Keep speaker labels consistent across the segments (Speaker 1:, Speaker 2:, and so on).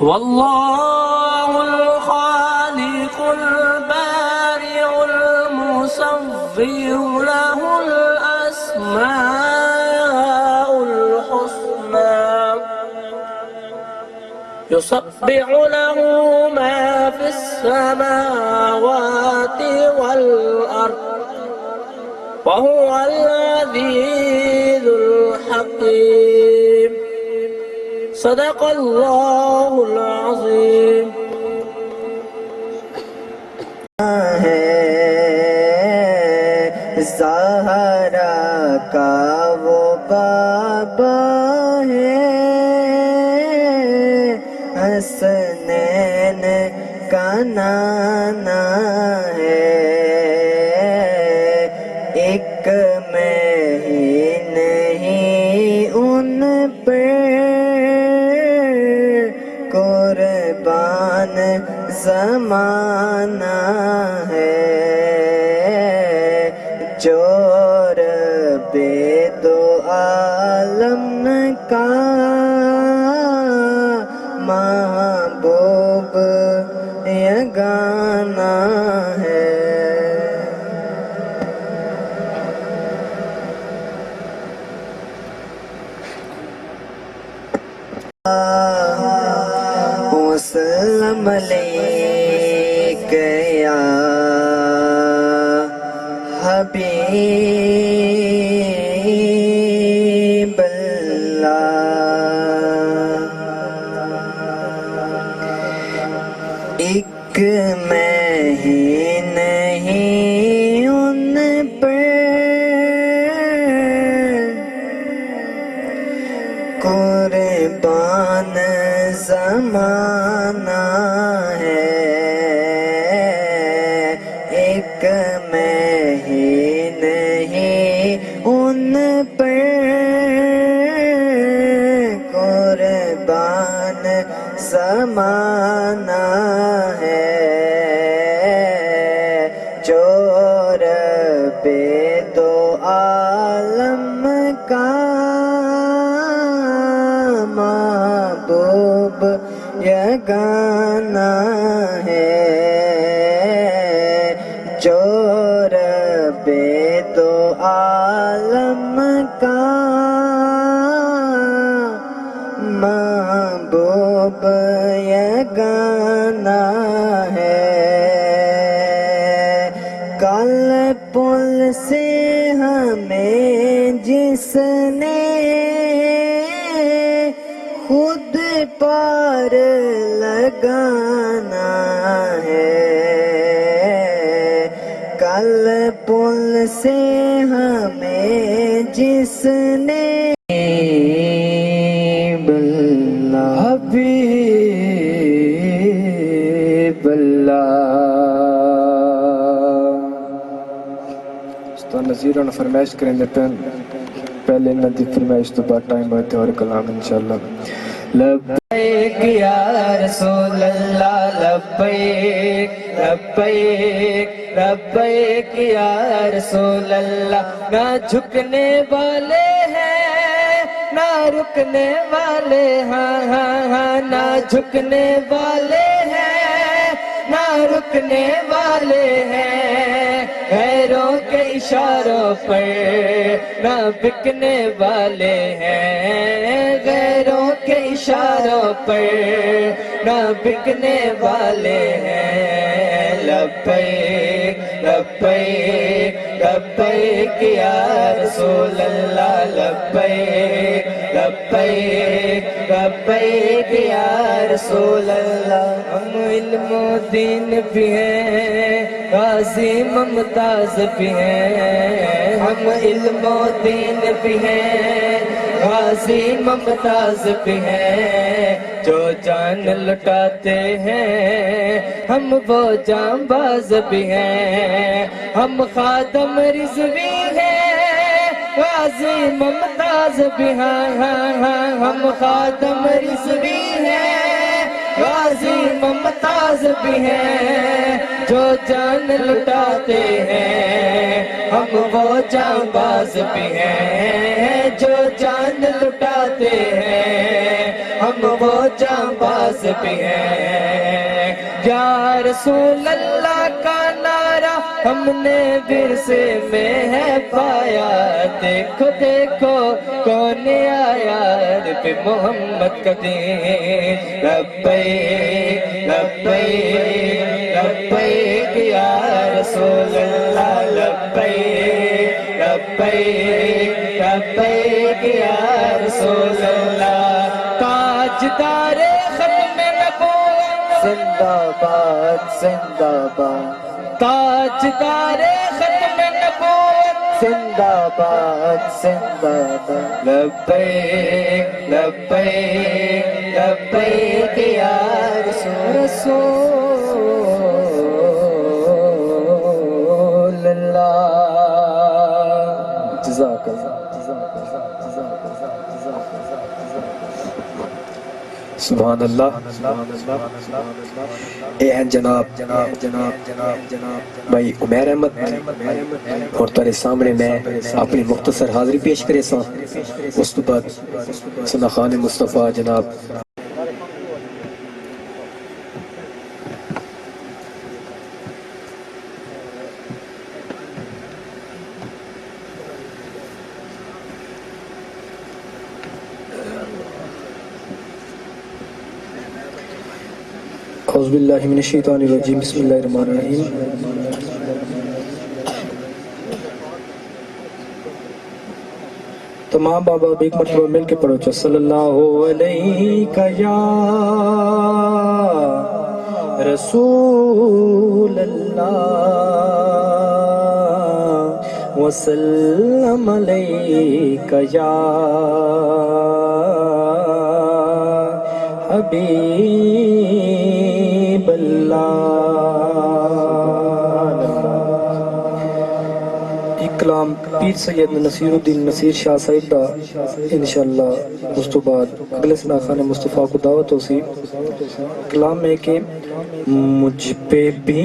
Speaker 1: والله الخالق البارئ المصور له الأسماء الحسنى يسبح له ما في السماوات والأرض وهو العزيز الحكيم صدق اللہ العظیم.
Speaker 2: زہرا کا وہ بابا ہے، حسنین کا نانا ہے، ایک میں ہی نہیں ان پہ قربان زمانہ ہے، جو رب دو عالم کا محبوب یگانہ ہے. وسلم علیک یا حبیب اللہ، ایک میں ہی نہیں ان پر قربان زمانہ ہے، ایک میں ہی نہیں ان پر قربان زمانہ ہے، جو رب دو عالم کا محبوب یگانہ ہے، جو رب دو عالم کا محبوب یگانہ ہے. کل پل سے ہمیں جس نے خود پار لگانا ہے، کل پل سے ہمیں جس نے حبیب اللہ.
Speaker 3: استاد نذیر اور فرمائش کریں گے پہلے ندی فرمائش تو بعد ٹائم ہوتے اور کلام انشاءاللہ.
Speaker 2: لبیک یا رسول اللہ، لبیک لبیک لبیک یا رسول اللہ. نہ جھکنے والے ہیں نہ رکنے والے، ہاں ہاں ہاں، نہ جھکنے والے ہیں نہ رکنے والے ہیں، غیروں کے اشاروں پر نہ بکنے والے ہیں، غیروں کے اشاروں پر نہ بکنے والے ہیں. لبیک لبیک لبیک یا رسول اللہ، لبیک لبیک لبیک یا رسول اللہ. ہم علم و دین بھی ہیں، غازی ممتاز بھی ہیں، ہم علم و دین بھی ہیں، غازی ممتاز بھی ہیں. جو جان لٹاتے ہیں ہم وہ جانباز بھی ہیں، ہم خادم رضوی ہیں، غازی ممتاز بھی ہیں، ہم خادم رضوی ہیں، غازی ممتاز بھی ہیں. جو جان لٹاتے ہیں ہم وہ جانباز بھی ہیں، جو جان لٹاتے ہیں ہم وہ جانباز بھی ہیں، یا رسول اللہ کا نعرہ ہم نے ورثے میں ہے پایا، دیکھو دیکھو کون آیا نبی محمد کا دین، لبیک لبیک لبیک یا رسول اللہ، لبیک لبیک لبیک یا رسول اللہ، تاجدار ختم نبوت
Speaker 3: زندہ باد زندہ باد،
Speaker 2: تاجدار ختم نبوت
Speaker 3: زندہ باد زندہ باد،
Speaker 2: لبیک لبیک لبیک یا رسول اللہ۔
Speaker 3: جزاک اللہ۔ سبحان اللہ۔ اے ہیں جناب بھائی عمیر احمد، اور تارے سامنے میں اپنی مختصر حاضری پیش کرے سا، اس تو بعد سنا خان مصطفیٰ جناب اعوذ باللہ من الشیطان الرجیم، بسم اللہ الرحمن الرحیم۔ تمام بابا ایک مرتبہ مل کے پڑھو، صلی اللہ علیہ یا رسول اللہ وسلم علیہ یا حبیب اللہ۔ ایک کلام پیر سید نصیر الدین نصیر شاہ صاحب دا انشاءاللہ، اس تو بعد اگلے سنا خان مصطفیٰ کو دعوت ہو سی۔ کلام میں کہ مجھ پہ بھی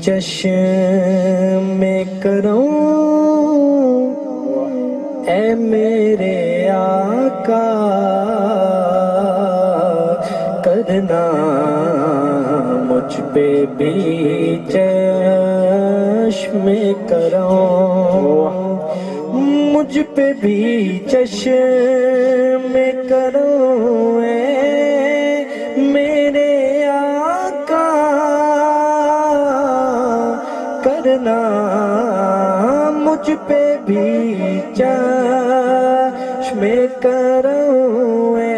Speaker 3: چشم کروں اے میرے آقا، کرنا مجھ پہ بھی چشم کروں، مجھ پہ بھی چشم کروں اے میرے آقا، کرنا مجھ پہ بھی چشم کروں اے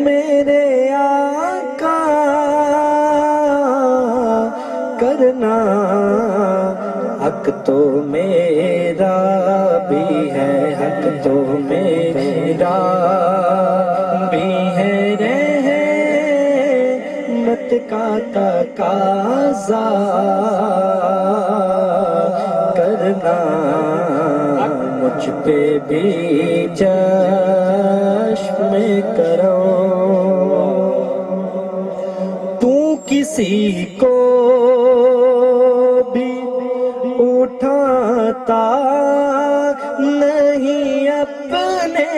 Speaker 3: میرے آقا، کرنا حق تو میرا بھی ہے، حق تو میرا بھی ہے، رحمت کا تقاضا کرنا مجھ پہ بھی چشم کرو، تو کسی کو بھی اٹھاتا نہیں اپنے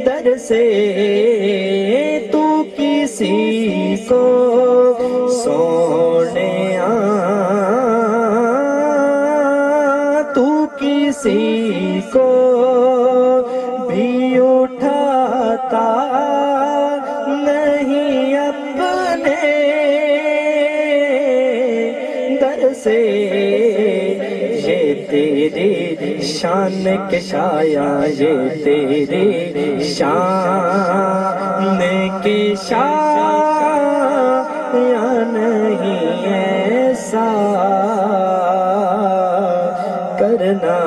Speaker 3: در سے، تو کسی کو سونے تو کسی کو بھی اٹھاتا نہیں اپنے در سے، یہ تیری شان کے شایا، یہ تیری شان کے شایا نہیں ایسا، کرنا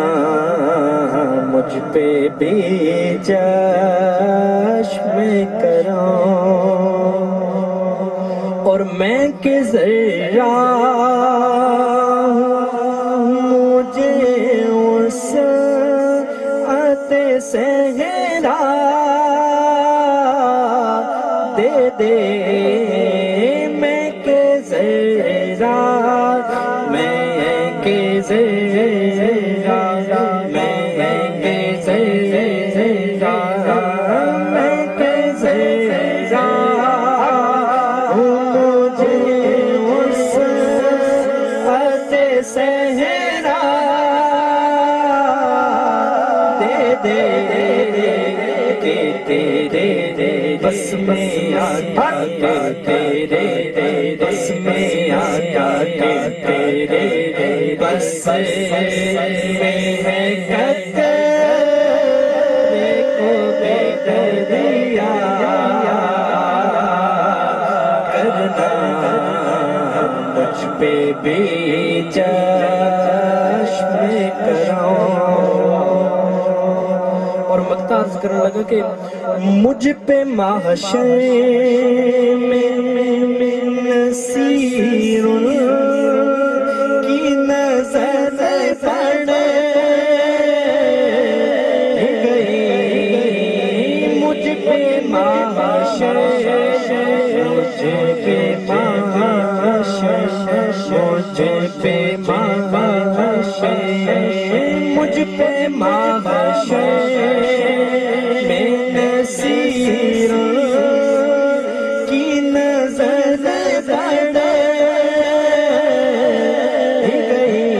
Speaker 3: مجھ پہ بھی چشم کرو، اور میں کہ ذرا مجھے اس صحرا دے دے، میں کہ ذرا میں کہ ذرا میں کہ ذرا
Speaker 2: صحرا دے دے کہ تیرے بس میں آقا کے تیرے بس میں آقا کے تیرے بس میں ہے قطرے کو بے دریا کرنا مجھ پہ بھی چشم کرو. اور مقطع عرض کرنے لگا کہ مجھ پہ محشر میں نصیر کی نظر پڑ گئی. مجھ پہ محشر مجھ پہ محشر مجھ پہ محشر مجھ پہ محشر میں نصیر کی نظر پڑ گئی.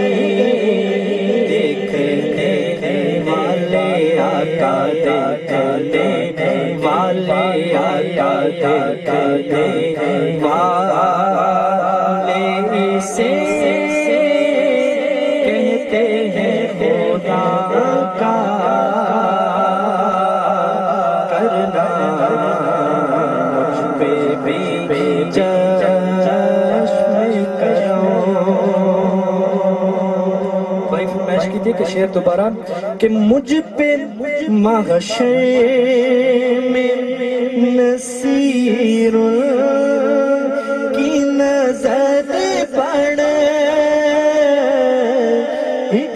Speaker 2: دیکھنے والے آقا دیکھنے والے آقا دیکھنے والے اسے کہتے ہیں خدا کا کرنا مجھ پہ بھی چشم کرو. بھائی فرمائش کی تھی کہ شعر دوبارہ کہ مجھ پہ محشر میں نصیر کی نظر پڑ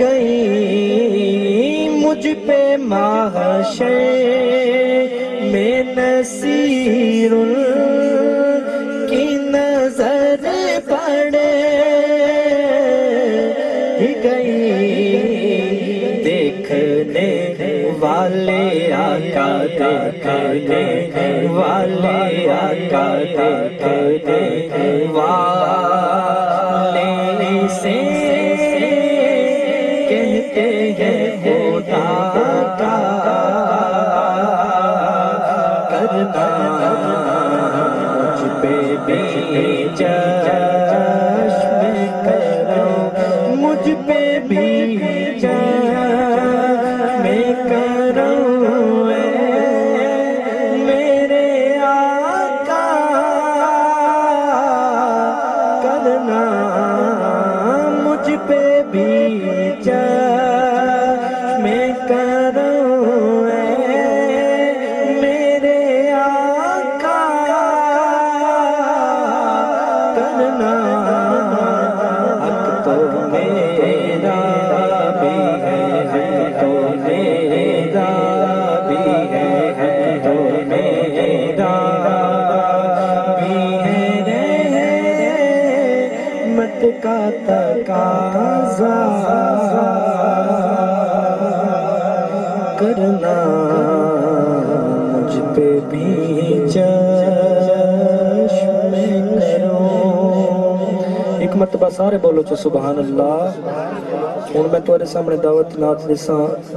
Speaker 2: گئی. مجھ پہ محشر میں نصیر کی نظر پڑ گئی. دیکھنے والے آقا دیکھنے والے آقا دیکھنے والے سے کہتے ہیں خدا کا کرنا مجھ پہ بھی چشم کرو. مجھ پہ بھی چشم کرو میرے آقا کرنا مجھ پہ بھی چشم کرو میرے آقا کرنا. حق تو میرا بھی ہے حق تو میرا بھی ہے حق تو میرا بھی ہے رحمت کا تقاضا کرنا مجھ پہ بھی چشم کرو. ایک مرتبہ سارے بولو چو سبحان اللہ. ہوں میں تھوڑے سامنے دعوت نات دساں